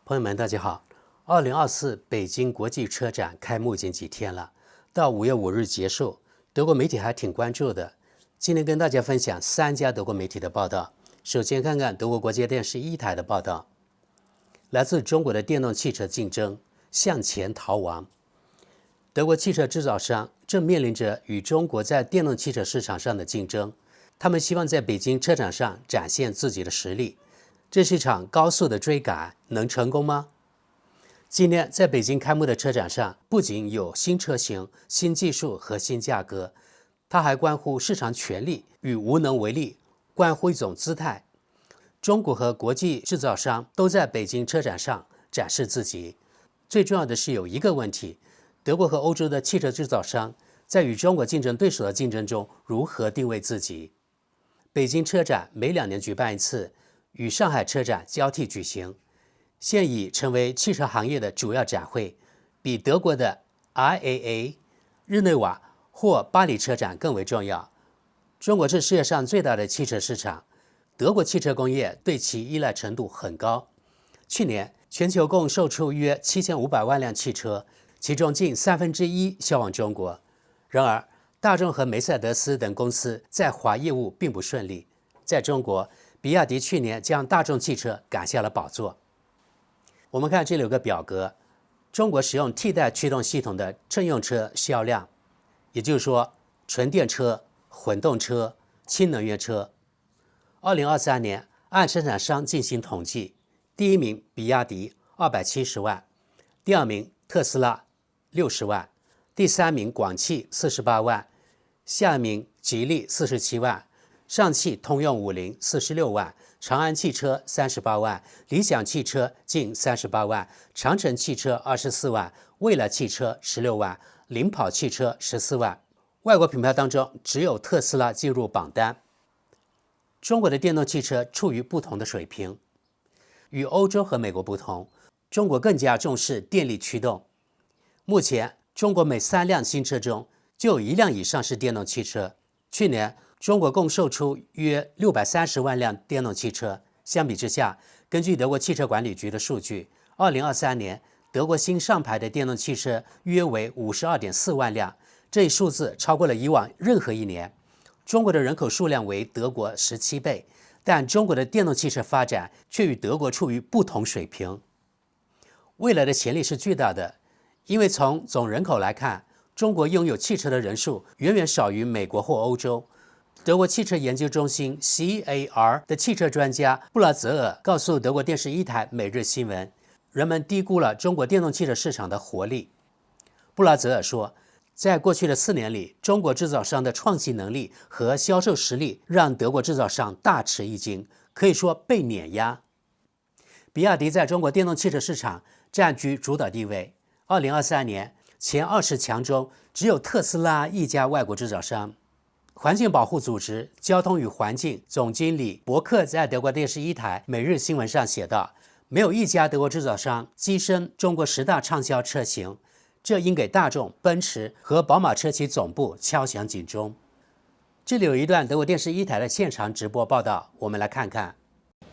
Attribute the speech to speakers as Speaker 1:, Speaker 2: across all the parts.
Speaker 1: 朋友们，大家好。2024北京国际车展开幕已经几天了，到5月5日结束，德国媒体还挺关注的。今天跟大家分享3家德国媒体的报道。首先看看德国国际电视1台的报道，来自中国的电动汽车竞争向前逃亡。德国汽车制造商正面临着与中国在电动汽车市场上的竞争，他们希望在北京车展上展现自己的实力。这是一场高速的追赶，能成功吗？今年在北京开幕的车展上，不仅有新车型、新技术和新价格，它还关乎市场权力与无能为力，关乎一种姿态。中国和国际制造商都在北京车展上展示自己。最重要的是有一个问题，德国和欧洲的汽车制造商在与中国竞争对手的竞争中如何定位自己？北京车展每2年举办一次，与上海车展交替举行，现已成为汽车行业的主要展会，比德国的 IAA、日内瓦或巴黎车展更为重要。中国是世界上最大的汽车市场，德国汽车工业对其依赖程度很高。去年全球共售出约7500万辆汽车，其中近1/3销往中国。然而，大众和梅赛德斯等公司在华业务并不顺利。在中国，比亚迪去年将大众汽车赶下了宝座。我们看这里有个表格，中国使用替代驱动系统的乘用车销量，也就是说纯电车、混动车、氢能源车。2023年按生产商进行统计，第1名比亚迪270万，第2名特斯拉60万，第3名广汽48万，下一名吉利47万，上汽通用50 46万，长安汽车38万，理想汽车近38万，长城汽车24万，蔚来汽车16万，领跑汽车14万。外国品牌当中只有特斯拉进入榜单。中国的电动汽车处于不同的水平。与欧洲和美国不同，中国更加重视电力驱动。目前，中国每3辆新车中就有1辆以上是电动汽车。去年，中国共售出约630万辆电动汽车。相比之下，根据德国汽车管理局的数据，2023年德国新上牌的电动汽车约为52.4万辆，这一数字超过了以往任何一年。中国的人口数量为德国17倍，但中国的电动汽车发展却与德国处于不同水平。未来的潜力是巨大的，因为从总人口来看，中国拥有汽车的人数远远少于美国或欧洲。德国汽车研究中心 CAR 的汽车专家布拉泽尔告诉德国电视1台每日新闻，人们低估了中国电动汽车市场的活力。布拉泽尔说，在过去的4年里，中国制造商的创新能力和销售实力让德国制造商大吃一惊，可以说被碾压。比亚迪在中国电动汽车市场占据主导地位。2023年前20强中，只有特斯拉一家外国制造商。环境保护组织交通与环境总经理伯克在德国电视1台每日新闻上写道，没有一家德国制造商跻身中国10大畅销车型，这应给大众、奔驰和宝马车企总部敲响警钟。这里有一段德国电视1台的现场直播报道，我们来看看。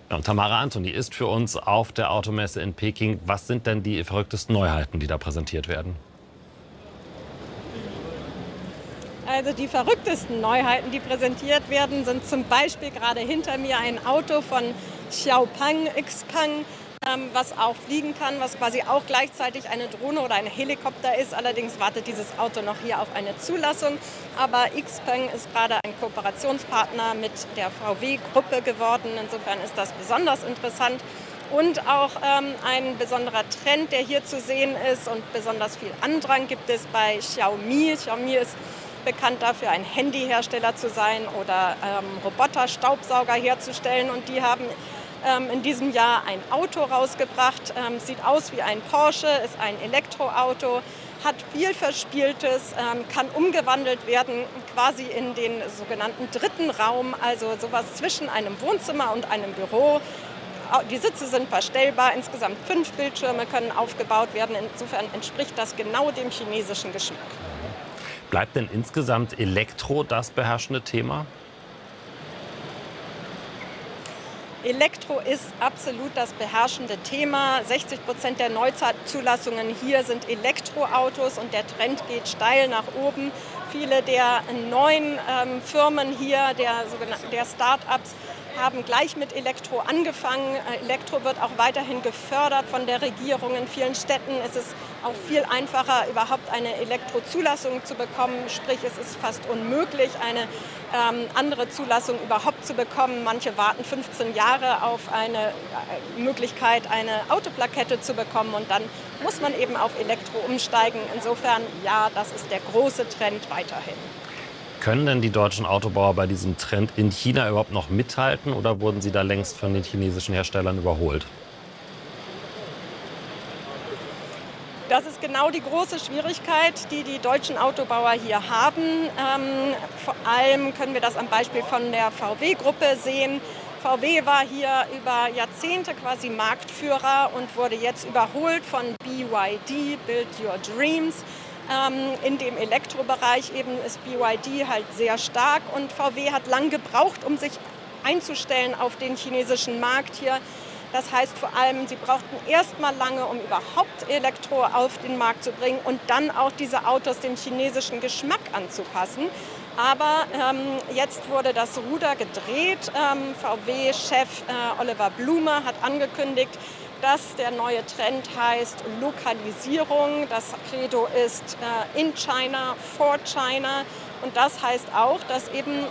Speaker 2: Tamara Antoni ist für uns auf der Automesse in Peking. Was sind denn die verrücktesten Neuheiten, die da präsentiert werden?
Speaker 3: Also die verrücktesten Neuheiten, die präsentiert werden, sind zum Beispiel gerade hinter mir ein Auto von Xiaopeng, Xpeng, was auch fliegen kann, was quasi auch gleichzeitig eine Drohne oder ein Helikopter ist. Allerdings wartet dieses Auto noch hier auf eine Zulassung. Aber Xpeng ist gerade ein Kooperationspartner mit der VW-Gruppe geworden. Insofern ist das besonders interessant. Und auch ein besonderer Trend, der hier zu sehen ist und besonders viel Andrang gibt es bei Xiaomi. Xiaomi ist bekannt dafür, ein Handyhersteller zu sein oder Roboter-Staubsauger herzustellen. Und die haben in diesem Jahr ein Auto rausgebracht. Sieht aus wie ein Porsche, ist ein Elektroauto, hat viel Verspieltes, kann umgewandelt werden quasi in den sogenannten dritten Raum, also sowas zwischen einem Wohnzimmer und einem Büro. Die Sitze sind verstellbar, insgesamt 5 Bildschirme können aufgebaut werden. Insofern entspricht das genau dem chinesischen Geschmack.
Speaker 2: Bleibt denn insgesamt Elektro das beherrschende Thema?
Speaker 3: Elektro ist absolut das beherrschende Thema. 60% der Neuzulassungen hier sind Elektroautos und der Trend geht steil nach oben. Viele der neuen Firmen hier, der Start-ups, haben gleich mit Elektro angefangen. Elektro wird auch weiterhin gefördert von der Regierung in vielen Städten. Es ist auch viel einfacher, überhaupt eine Elektrozulassung zu bekommen. Sprich, es ist fast unmöglich, eine andere Zulassung überhaupt zu bekommen. Manche warten 15 Jahre auf eine Möglichkeit, eine Autoplakette zu bekommen. Und dann muss man eben auf Elektro umsteigen. Insofern, ja, das ist der große Trend weiterhin.
Speaker 2: Können denn die deutschen Autobauer bei diesem Trend in China überhaupt noch mithalten oder wurden sie da längst von den chinesischen Herstellern überholt?
Speaker 3: Das ist genau die große Schwierigkeit, die die deutschen Autobauer hier haben. Vor allem können wir das am Beispiel von der VW-Gruppe sehen. VW war hier über Jahrzehnte quasi Marktführer und wurde jetzt überholt von BYD, Build Your Dreams. In dem Elektrobereich eben ist BYD halt sehr stark und VW hat lang gebraucht, um sich einzustellen auf den chinesischen Markt hier. Das heißt vor allem, sie brauchten erst mal lange, um überhaupt Elektro auf den Markt zu bringen und dann auch diese Autos dem chinesischen Geschmack anzupassen. Aber jetzt wurde das Ruder gedreht. VW-Chef Oliver Blume hat angekündigt, dass der neue Trend heißt Lokalisierung. Das Credo ist in China, for China. Und das heißt auch, dass eben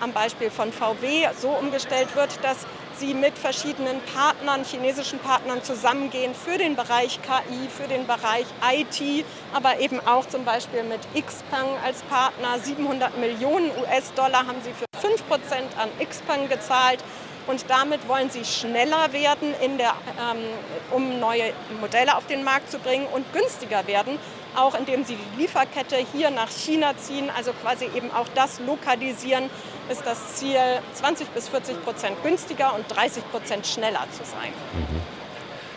Speaker 3: am Beispiel von VW so umgestellt wird, dass sie mit verschiedenen Partnern, chinesischen Partnern zusammengehen für den Bereich KI, für den Bereich IT, aber eben auch zum Beispiel mit XPeng als Partner. 700 Millionen US-Dollar haben sie für 5% an XPeng gezahlt. Und damit wollen sie schneller werden, um neue Modelle auf den Markt zu bringen und günstiger werden, auch indem sie die Lieferkette hier nach China ziehen, also quasi eben auch das lokalisieren, ist das Ziel, 20% bis 40% günstiger und 30% schneller zu sein.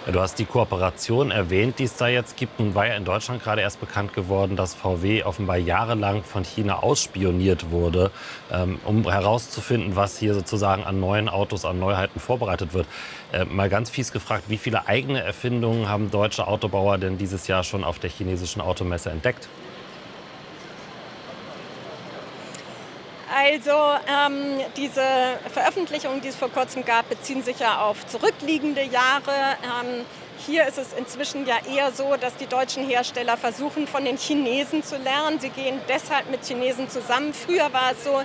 Speaker 2: Ja, du hast die Kooperation erwähnt, die es da jetzt gibt. Nun war ja in Deutschland gerade erst bekannt geworden, dass VW offenbar jahrelang von China ausspioniert wurde, um herauszufinden, was hier sozusagen an neuen Autos, an Neuheiten vorbereitet wird. Mal ganz fies gefragt, wie viele eigene Erfindungen haben deutsche Autobauer denn dieses Jahr schon auf der chinesischen Automesse entdeckt?
Speaker 3: Also diese Veröffentlichungen, die es vor kurzem gab, beziehen sich ja auf zurückliegende Jahre. Hier ist es inzwischen ja eher so, dass die deutschen Hersteller versuchen, von den Chinesen zu lernen. Sie gehen deshalb mit Chinesen zusammen. Früher war es so,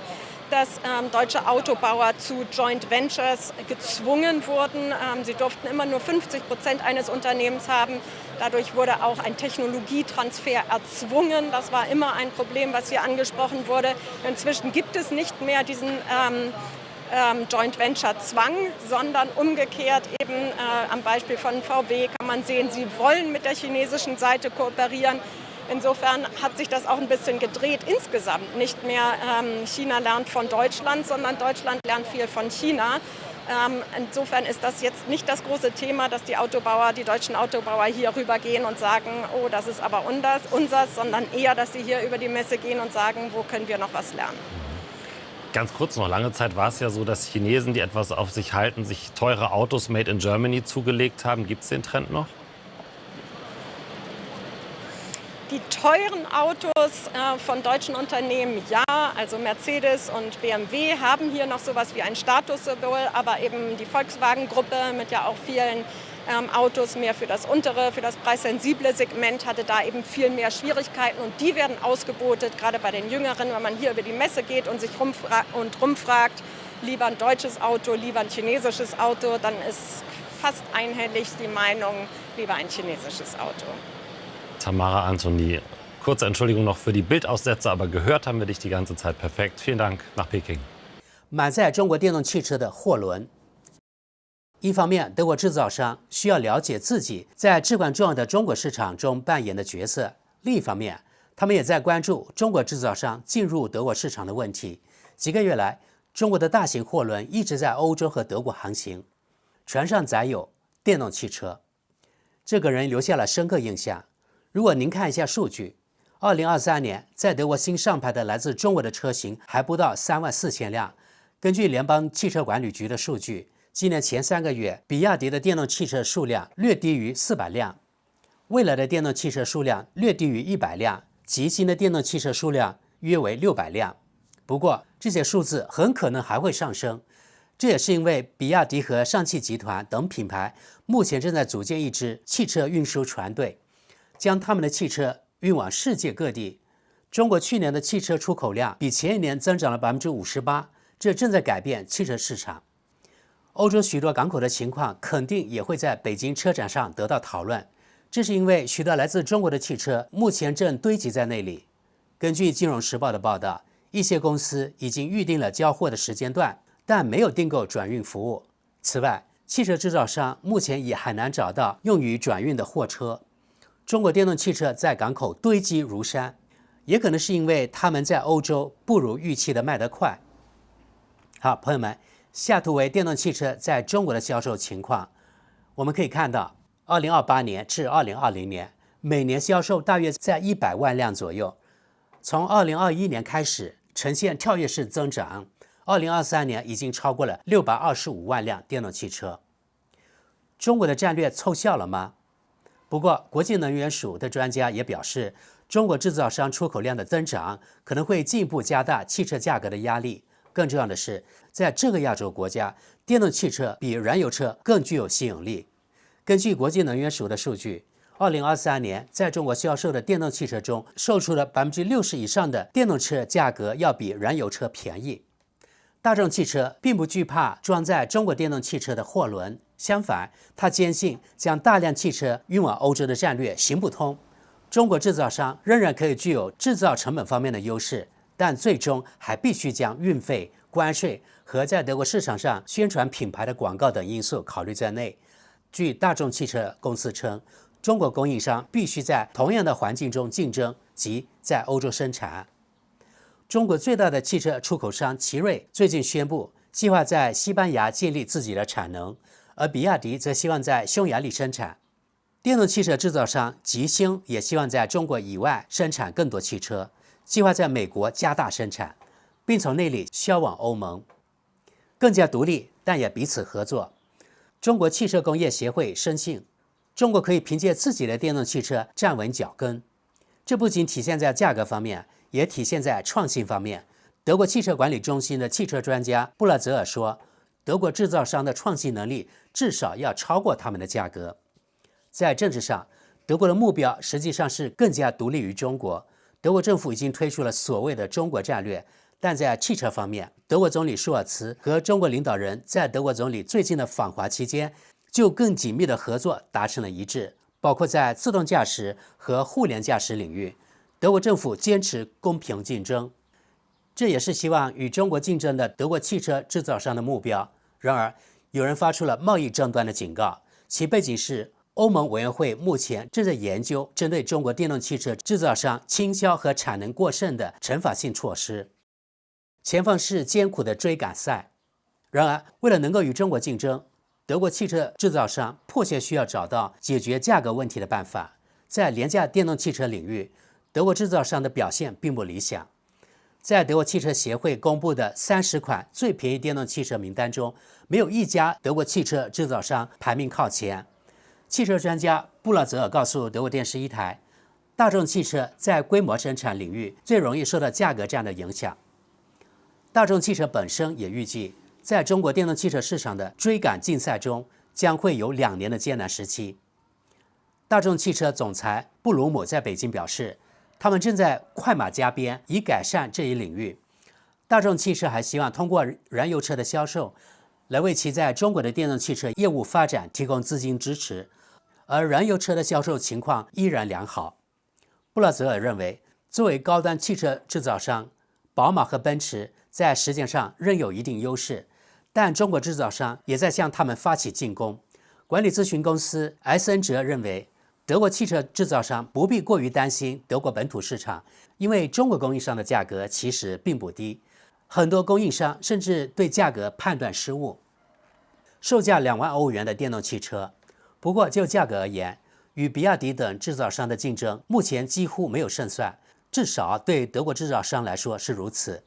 Speaker 3: dass deutsche Autobauer zu Joint Ventures gezwungen wurden. Sie durften immer nur 50% eines Unternehmens haben. Dadurch wurde auch ein Technologietransfer erzwungen. Das war immer ein Problem, was hier angesprochen wurde. Inzwischen gibt es nicht mehr diesen Joint Venture Zwang, sondern umgekehrt eben am Beispiel von VW kann man sehen, sie wollen mit der chinesischen Seite kooperieren. Insofern hat sich das auch ein bisschen gedreht insgesamt. Nicht mehr China lernt von Deutschland, sondern Deutschland lernt viel von China. Insofern ist das jetzt nicht das große Thema, dass die deutschen Autobauer hier rübergehen und sagen, oh, das ist aber unseres, sondern eher, dass sie hier über die Messe gehen und sagen, wo können wir noch was lernen.
Speaker 2: Ganz kurz noch, lange Zeit war es ja so, dass Chinesen, die etwas auf sich halten, sich teure Autos made in Germany zugelegt haben. Gibt es den Trend noch?
Speaker 3: Die teuren Autos von deutschen Unternehmen, ja, also Mercedes und BMW haben hier noch sowas wie ein Statussymbol, aber eben die Volkswagen-Gruppe mit ja auch vielen Autos mehr für das untere, für das preissensible Segment hatte da eben viel mehr Schwierigkeiten und die werden ausgebotet, gerade bei den Jüngeren, wenn man hier über die Messe geht und sich rumfragt, lieber ein deutsches Auto, lieber ein chinesisches Auto, dann ist fast einhellig die Meinung, lieber ein chinesisches Auto.
Speaker 2: Tamara Anthony, kurze Entschuldigung noch für die Bildaussätze, aber gehört haben wir dich die ganze Zeit perfekt. Vielen Dank nach Peking.
Speaker 1: 满载中国电动汽车的货轮，一方面，德国制造商需要了解自己在至关重要的中国市场中扮演的角色；另一方面，他们也在关注中国制造商进入德国市场的问题。几个月来，中国的大型货轮一直在欧洲和德国航行，船上载有电动汽车，这给人留下了深刻印象。如果您看一下数据，2023年在德国新上牌的来自中国的车型还不到34000辆，根据联邦汽车管理局的数据，今年前3个月，比亚迪的电动汽车数量略低于400辆，蔚来的电动汽车数量略低于100辆，极星的电动汽车数量约为600辆。不过，这些数字很可能还会上升，这也是因为比亚迪和上汽集团等品牌目前正在组建一支汽车运输船队，将他们的汽车运往世界各地。中国去年的汽车出口量比前一年增长了58%，这正在改变汽车市场。欧洲许多港口的情况肯定也会在北京车展上得到讨论，这是因为许多来自中国的汽车目前正堆积在那里。根据《金融时报》的报道，一些公司已经预定了交货的时间段，但没有订购转运服务。此外，汽车制造商目前也很难找到用于转运的货车。中国电动汽车在港口堆积如山，也可能是因为他们在欧洲不如预期的卖得快。好，朋友们，下图为电动汽车在中国的销售情况。我们可以看到，2028年至2020年，每年销售大约在100万辆左右。从2021年开始呈现跳跃式增长，2023年已经超过了625万辆电动汽车。中国的战略凑效了吗？不过，国际能源署的专家也表示，中国制造商出口量的增长可能会进一步加大汽车价格的压力。更重要的是，在这个亚洲国家，电动汽车比燃油车更具有吸引力。根据国际能源署的数据，2023年在中国销售的电动汽车中，售出了60%以上的电动车价格要比燃油车便宜。大众汽车并不惧怕装载中国电动汽车的货轮，相反，他坚信将大量汽车运往欧洲的战略行不通。中国制造商仍然可以具有制造成本方面的优势，但最终还必须将运费、关税和在德国市场上宣传品牌的广告等因素考虑在内。据大众汽车公司称，中国供应商必须在同样的环境中竞争，即在欧洲生产。中国最大的汽车出口商奇瑞最近宣布，计划在西班牙建立自己的产能，而比亚迪则希望在匈牙利生产。电动汽车制造商极星也希望在中国以外生产更多汽车，计划在美国加大生产，并从那里销往欧盟。更加独立，但也彼此合作。中国汽车工业协会深信，中国可以凭借自己的电动汽车站稳脚跟。这不仅体现在价格方面，也体现在创新方面。德国汽车管理中心的汽车专家布拉泽尔说，德国制造商的创新能力至少要超过他们的价格。在政治上，德国的目标实际上是更加独立于中国。德国政府已经推出了所谓的中国战略，但在汽车方面，德国总理舒尔茨和中国领导人在德国总理最近的访华期间就更紧密的合作达成了一致，包括在自动驾驶和互联驾驶领域。德国政府坚持公平竞争，这也是希望与中国竞争的德国汽车制造商的目标。然而，有人发出了贸易争端的警告，其背景是欧盟委员会目前正在研究针对中国电动汽车制造商倾销和产能过剩的惩罚性措施。前方是艰苦的追赶赛。然而，为了能够与中国竞争，德国汽车制造商迫切需要找到解决价格问题的办法。在廉价电动汽车领域，德国制造商的表现并不理想。在德国汽车协会公布的30款最便宜电动汽车名单中，没有一家德国汽车制造商排名靠前。汽车专家布拉泽尔告诉德国电视1台，大众汽车在规模生产领域最容易受到价格战的影响。大众汽车本身也预计，在中国电动汽车市场的追赶竞赛中，将会有2年的艰难时期。大众汽车总裁布鲁姆在北京表示，他们正在快马加鞭以改善这一领域。大众汽车还希望通过燃油车的销售来为其在中国的电动汽车业务发展提供资金支持，而燃油车的销售情况依然良好。布拉泽尔认为，作为高端汽车制造商，宝马和奔驰在时间上仍有一定优势，但中国制造商也在向他们发起进攻。管理咨询公司埃森哲认为，德国汽车制造商不必过于担心德国本土市场，因为中国供应商的价格其实并不低，很多供应商甚至对价格判断失误。售价2万欧元的电动汽车，不过就价格而言，与比亚迪等制造商的竞争目前几乎没有胜算，至少对德国制造商来说是如此。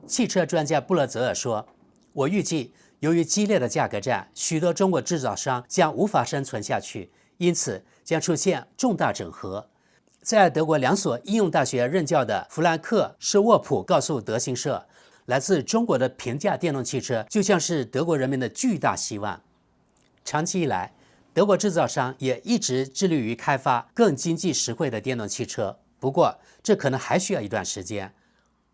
Speaker 1: 汽车专家布勒泽尔说，我预计，由于激烈的价格战，许多中国制造商将无法生存下去，因此将出现重大整合。在德国2所应用大学任教的弗兰克·施沃普告诉德新社，来自中国的平价电动汽车就像是德国人民的巨大希望。长期以来，德国制造商也一直致力于开发更经济实惠的电动汽车，不过这可能还需要一段时间。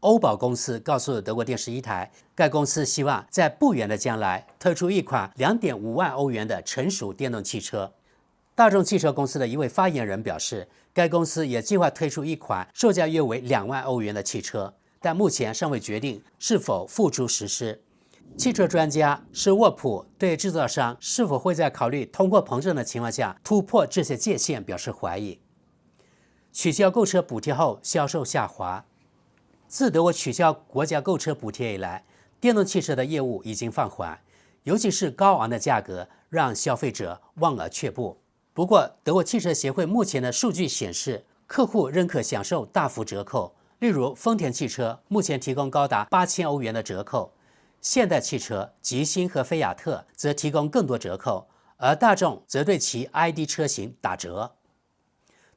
Speaker 1: 欧宝公司告诉德国电视1台，该公司希望在不远的将来推出一款2.5万欧元的成熟电动汽车。大众汽车公司的一位发言人表示，该公司也计划推出一款售价约为2万欧元的汽车，但目前尚未决定是否付诸实施。汽车专家施沃普对制造商是否会在考虑通货膨胀的情况下突破这些界限表示怀疑。取消购车补贴后，销售下滑。自德国取消国家购车补贴以来，电动汽车的业务已经放缓，尤其是高昂的价格让消费者望而却步。不过，德国汽车协会目前的数据显示，客户仍可享受大幅折扣。例如，丰田汽车目前提供高达8000欧元的折扣，现代汽车、吉星和菲亚特则提供更多折扣，而大众则对其 ID 车型打折。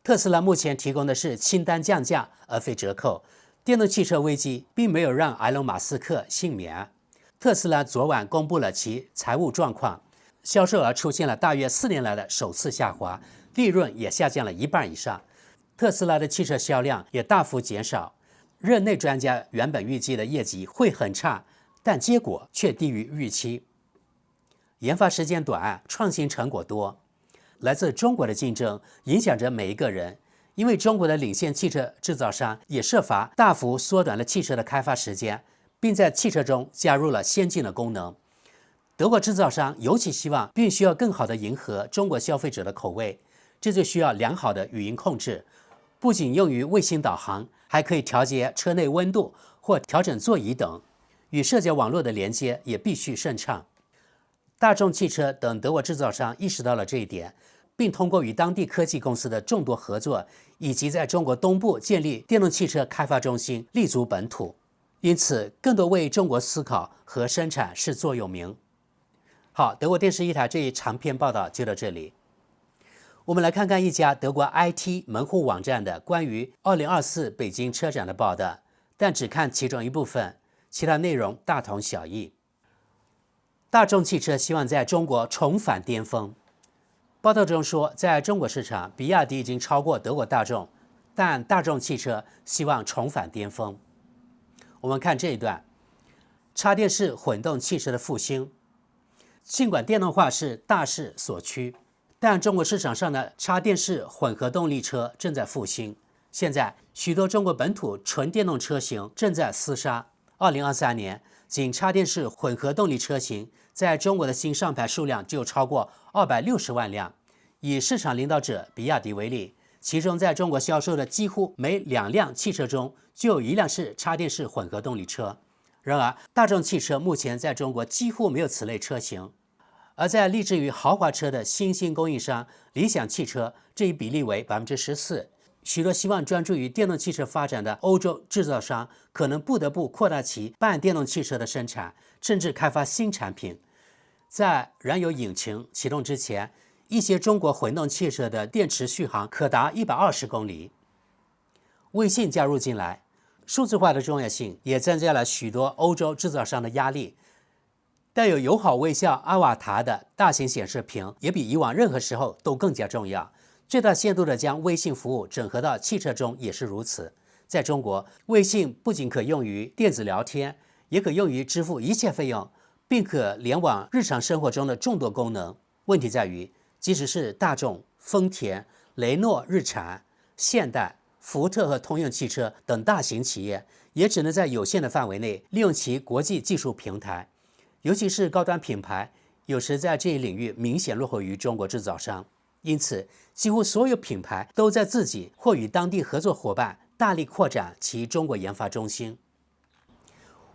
Speaker 1: 特斯拉目前提供的是清单降价而非折扣。电动汽车危机并没有让埃隆·马斯克幸免。特斯拉昨晚公布了其财务状况，销售额出现了大约4年来的首次下滑，利润也下降了1半以上。特斯拉的汽车销量也大幅减少。任内专家原本预计的业绩会很差，但结果却低于预期。研发时间短，创新成果多。来自中国的竞争影响着每一个人，因为中国的领先汽车制造商也设法大幅缩短了汽车的开发时间，并在汽车中加入了先进的功能。德国制造商尤其希望并需要更好地迎合中国消费者的口味，这就需要良好的语音控制，不仅用于卫星导航，还可以调节车内温度或调整座椅等。与社交网络的连接也必须顺畅。大众汽车等德国制造商意识到了这一点，并通过与当地科技公司的众多合作，以及在中国东部建立电动汽车开发中心，立足本土。因此，更多为中国思考和生产是座右铭。好，德国电视1台这一长篇报道就到这里。我们来看看一家德国 IT 门户网站的关于2024北京车展的报道，但只看其中一部分，其他内容大同小异。大众汽车希望在中国重返巅峰。报道中说，在中国市场，比亚迪已经超过德国大众，但大众汽车希望重返巅峰。我们看这一段：插电式混动汽车的复兴。尽管电动化是大势所趋，但中国市场上的插电式混合动力车正在复兴。现在，许多中国本土纯电动车型正在厮杀。2023年，仅插电式混合动力车型在中国的新上牌数量就超过260万辆。以市场领导者比亚迪为例，其中在中国销售的几乎每2辆汽车中就有1辆是插电式混合动力车。然而，大众汽车目前在中国几乎没有此类车型。而在立志于豪华车的新兴供应商理想汽车，这一比例为14%。许多希望专注于电动汽车发展的欧洲制造商可能不得不扩大其半电动汽车的生产，甚至开发新产品。在燃油引擎启动之前，一些中国混动汽车的电池续航可达120公里。微信加入进来，数字化的重要性也增加了许多欧洲制造商的压力。带有友好微笑阿瓦塔的大型显示屏也比以往任何时候都更加重要。最大限度地将微信服务整合到汽车中也是如此。在中国，微信不仅可用于电子聊天，也可用于支付一切费用，并可联网日常生活中的众多功能。问题在于，即使是大众、丰田、雷诺、日产、现代、福特和通用汽车等大型企业，也只能在有限的范围内利用其国际技术平台。尤其是高端品牌，有时在这一领域明显落后于中国制造商。因此，几乎所有品牌都在自己或与当地合作伙伴大力扩展其中国研发中心。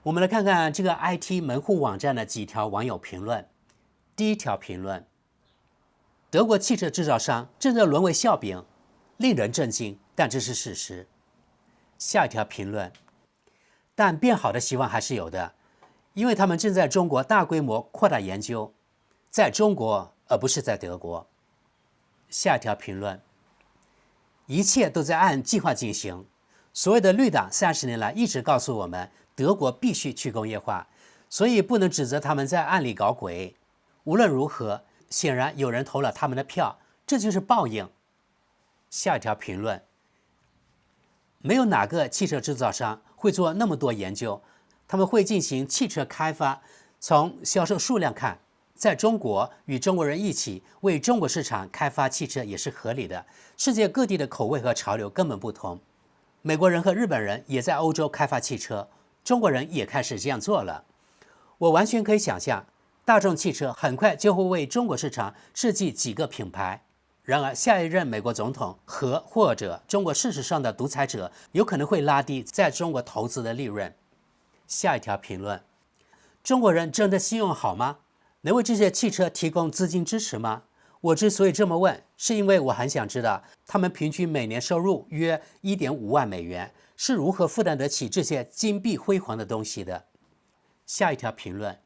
Speaker 1: 我们来看看这个 IT 门户网站的几条网友评论。第一条评论：德国汽车制造商正在沦为笑柄，令人震惊，但这是事实。下一条评论：但变好的希望还是有的。因为他们正在中国大规模扩大研究，在中国而不是在德国。下一条评论，一切都在按计划进行。所谓的绿党30年来一直告诉我们，德国必须去工业化，所以不能指责他们在暗里搞鬼。无论如何，显然有人投了他们的票，这就是报应。下一条评论，没有哪个汽车制造商会做那么多研究，他们会进行汽车开发。从销售数量看，在中国与中国人一起为中国市场开发汽车也是合理的。世界各地的口味和潮流根本不同，美国人和日本人也在欧洲开发汽车，中国人也开始这样做了。我完全可以想象，大众汽车很快就会为中国市场设计几个品牌。然而，下一任美国总统或者中国事实上的独裁者有可能会拉低在中国投资的利润。下一条评论，中国人真的信用好吗？能为这些汽车提供资金支持吗？我之所以这么问，是因为我很想知道他们平均每年收入约1.5万美元，是如何负担得起这些金碧辉煌的东西的。下一条评论，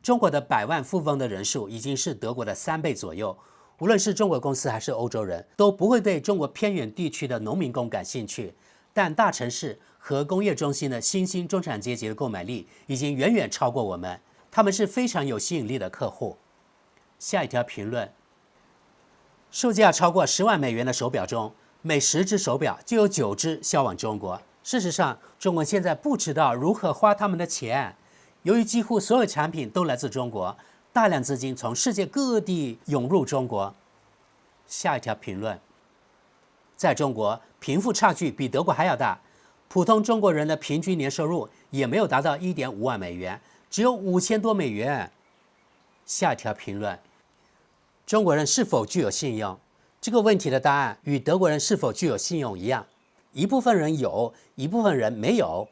Speaker 1: 中国的百万富翁的人数已经是德国的3倍左右。无论是中国公司还是欧洲人，都不会对中国偏远地区的农民工感兴趣。但大城市和工业中心的新兴中产阶级的购买力已经远远超过我们，他们是非常有吸引力的客户。下一条评论，售价超过10万美元的手表中，每10只手表就有9只销往中国。事实上，中国现在不知道如何花他们的钱。由于几乎所有产品都来自中国，大量资金从世界各地涌入中国。下一条评论，在中国，贫富差距比德国还要大，普通中国人的平均年收入也没有达到1.5万美元，只有5000多美元。下一条评论，中国人是否具有信用？这个问题的答案与德国人是否具有信用一样，一部分人有，一部分人没有。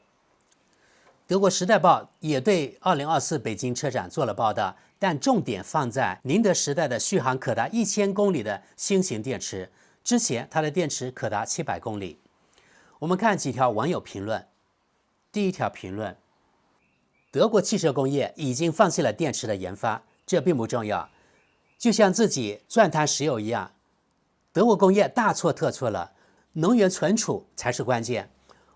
Speaker 1: 德国《时代报》也对2024北京车展做了报道，但重点放在宁德时代的续航可达1000公里的新型电池，之前它的电池可达700公里。我们看几条网友评论。第一条评论，德国汽车工业已经放弃了电池的研发，这并不重要，就像自己钻探石油一样，德国工业大错特错了，能源存储才是关键。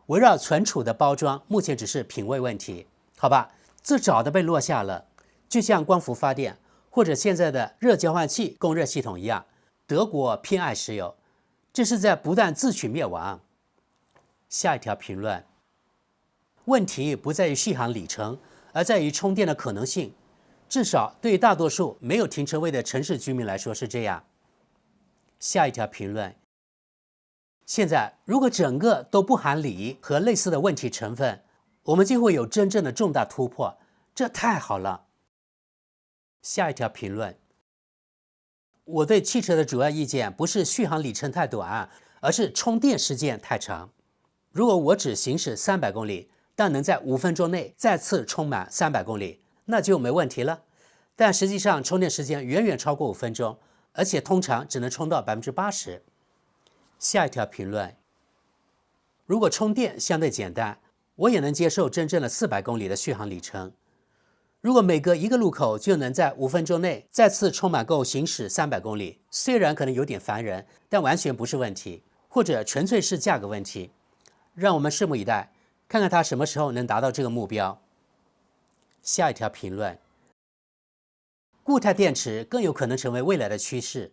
Speaker 1: 围绕存储的包装，目前只是品味问题，好吧，自找的被落下了。就像光伏发电或者现在的热交换器供热系统一样，德国偏爱石油，这是在不断自取灭亡。下一条评论，问题不在于续航里程，而在于充电的可能性，至少对于大多数没有停车位的城市居民来说是这样。下一条评论，现在如果整个都不含锂和类似的问题成分，我们就会有真正的重大突破，这太好了。下一条评论，我对汽车的主要意见不是续航里程太短，而是充电时间太长。如果我只行驶300公里，但能在5分钟内再次充满300公里，那就没问题了。但实际上充电时间远远超过5分钟，而且通常只能充到80%。下一条评论，如果充电相对简单，我也能接受真正的400公里的续航里程。如果每隔一个路口就能在5分钟内再次充满够行驶300公里，虽然可能有点烦人，但完全不是问题，或者纯粹是价格问题。让我们拭目以待，看看它什么时候能达到这个目标。下一条评论，固态电池更有可能成为未来的趋势，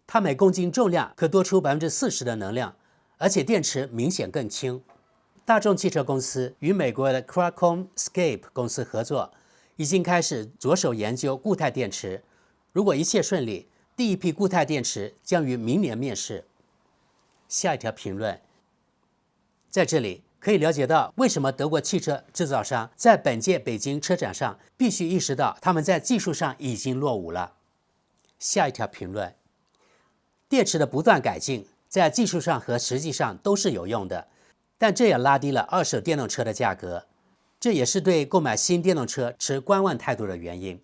Speaker 1: 它每公斤重量可多出40%的能量，而且电池明显更轻。大众汽车公司与美国的 QualcommScape 公司合作，已经开始着手研究固态电池。如果一切顺利，第一批固态电池将于明年面世。下一条评论，在这里可以了解到为什么德国汽车制造商在本届北京车展上必须意识到他们在技术上已经落伍了。下一条评论，电池的不断改进在技术上和实际上都是有用的，但这也拉低了二手电动车的价格，这也是对购买新电动车持观望态度的原因。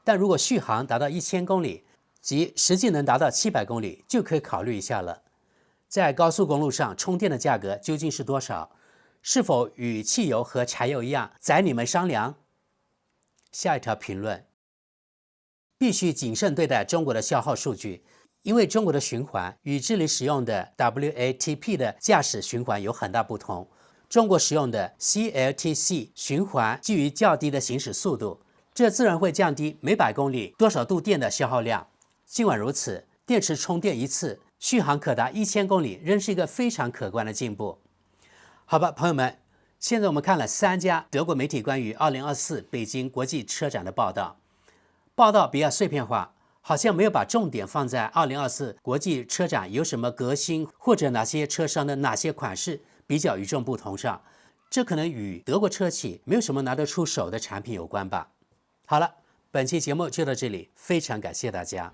Speaker 1: 但如果续航达到1000公里，即实际能达到700公里，就可以考虑一下了。在高速公路上充电的价格究竟是多少？是否与汽油和柴油一样，宰你们商量？下一条评论：必须谨慎对待中国的消耗数据，因为中国的循环与这里使用的 WLTP 的驾驶循环有很大不同。中国使用的 CLTC 循环基于较低的行驶速度，这自然会降低每百公里多少度电的消耗量。尽管如此，电池充电一次续航可达1000公里，仍是一个非常可观的进步。好吧，朋友们，现在我们看了3家德国媒体关于2024北京国际车展的报道，报道比较碎片化，好像没有把重点放在2024国际车展有什么革新，或者哪些车商的哪些款式比较与众不同上。这可能与德国车企没有什么拿得出手的产品有关吧。好了，本期节目就到这里，非常感谢大家。